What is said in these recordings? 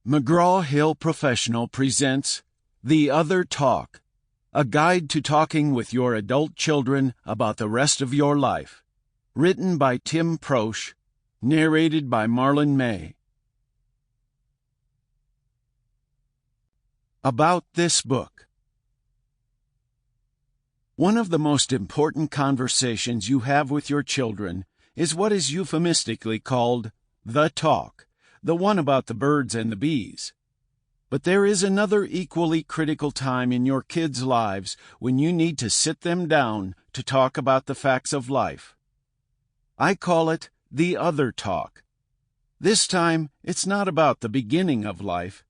McGraw-Hill Professional presents The Other Talk, a guide to talking with your adult children about the rest of your life. Written by Tim Prosch, narrated by Marlin May. About this book. One of the most important conversations you have with your children is what is euphemistically called the talk, the one about the birds and the bees. But there is another equally critical time in your kids' lives when you need to sit them down to talk about the facts of life. I call it the other talk. This time, it's not about the beginning of life.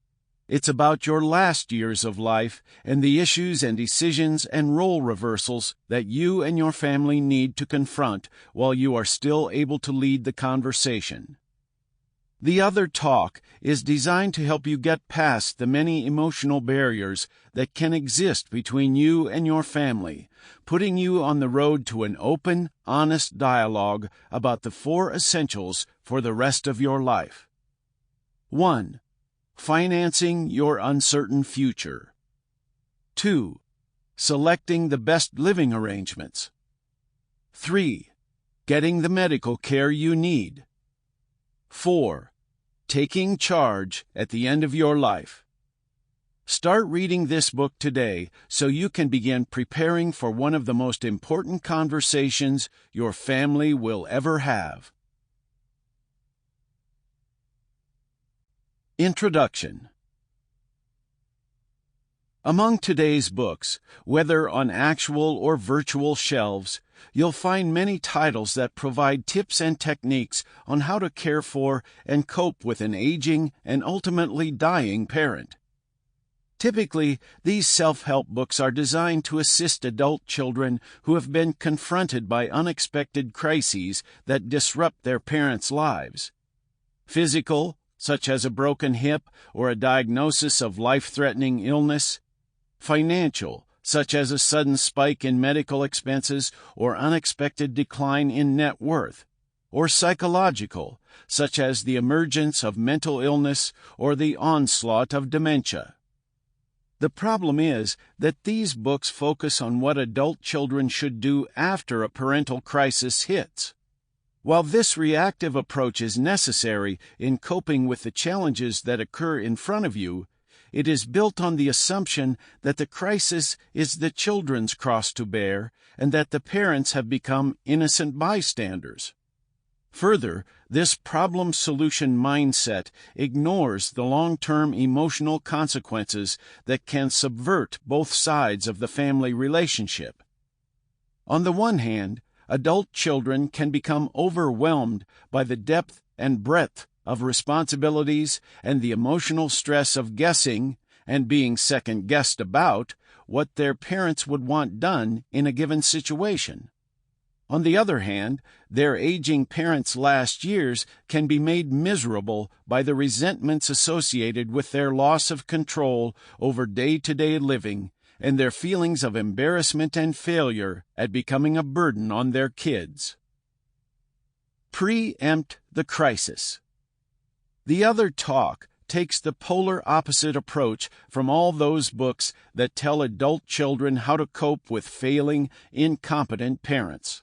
It's about your last years of life and the issues and decisions and role reversals that you and your family need to confront while you are still able to lead the conversation. The Other Talk is designed to help you get past the many emotional barriers that can exist between you and your family, putting you on the road to an open, honest dialogue about the 4 essentials for the rest of your life. 1. Financing your uncertain future. 2. Selecting the best living arrangements. 3. Getting the medical care you need. 4. Taking charge at the end of your life. Start reading this book today so you can begin preparing for one of the most important conversations your family will ever have. Introduction. Among today's books, whether on actual or virtual shelves, you'll find many titles that provide tips and techniques on how to care for and cope with an aging and ultimately dying parent. Typically, these self-help books are designed to assist adult children who have been confronted by unexpected crises that disrupt their parents' lives. Physical, such as a broken hip or a diagnosis of life-threatening illness. Financial, such as a sudden spike in medical expenses or unexpected decline in net worth. Or psychological, such as the emergence of mental illness or the onslaught of dementia. The problem is that these books focus on what adult children should do after a parental crisis hits. While this reactive approach is necessary in coping with the challenges that occur in front of you, it is built on the assumption that the crisis is the children's cross to bear and that the parents have become innocent bystanders. Further, this problem-solution mindset ignores the long-term emotional consequences that can subvert both sides of the family relationship. On the one hand, adult children can become overwhelmed by the depth and breadth of responsibilities and the emotional stress of guessing and being second-guessed about what their parents would want done in a given situation. On the other hand, their aging parents' last years can be made miserable by the resentments associated with their loss of control over day-to-day living and their feelings of embarrassment and failure at becoming a burden on their kids. Preempt the crisis. The Other Talk takes the polar opposite approach from all those books that tell adult children how to cope with failing, incompetent parents.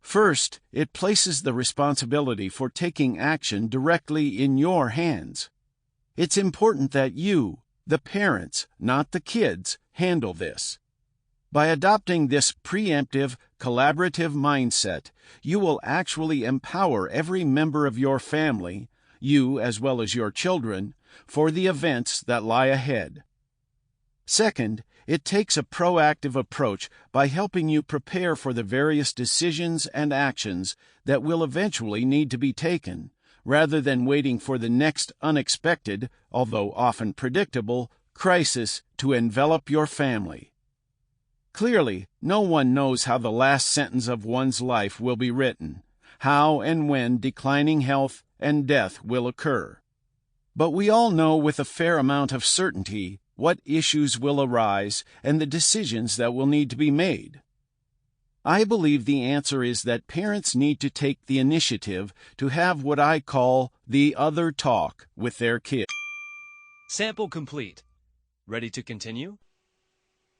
First, it places the responsibility for taking action directly in your hands. It's important that you, the parents, not the kids, handle this. By adopting this preemptive, collaborative mindset, you will actually empower every member of your family, you as well as your children, for the events that lie ahead. Second, it takes a proactive approach by helping you prepare for the various decisions and actions that will eventually need to be taken, rather than waiting for the next unexpected, although often predictable, crisis to envelop your family. Clearly, no one knows how the last sentence of one's life will be written, how and when declining health and death will occur. But we all know with a fair amount of certainty what issues will arise and the decisions that will need to be made. I believe the answer is that parents need to take the initiative to have what I call the other talk with their kids. Sample complete. Ready to continue?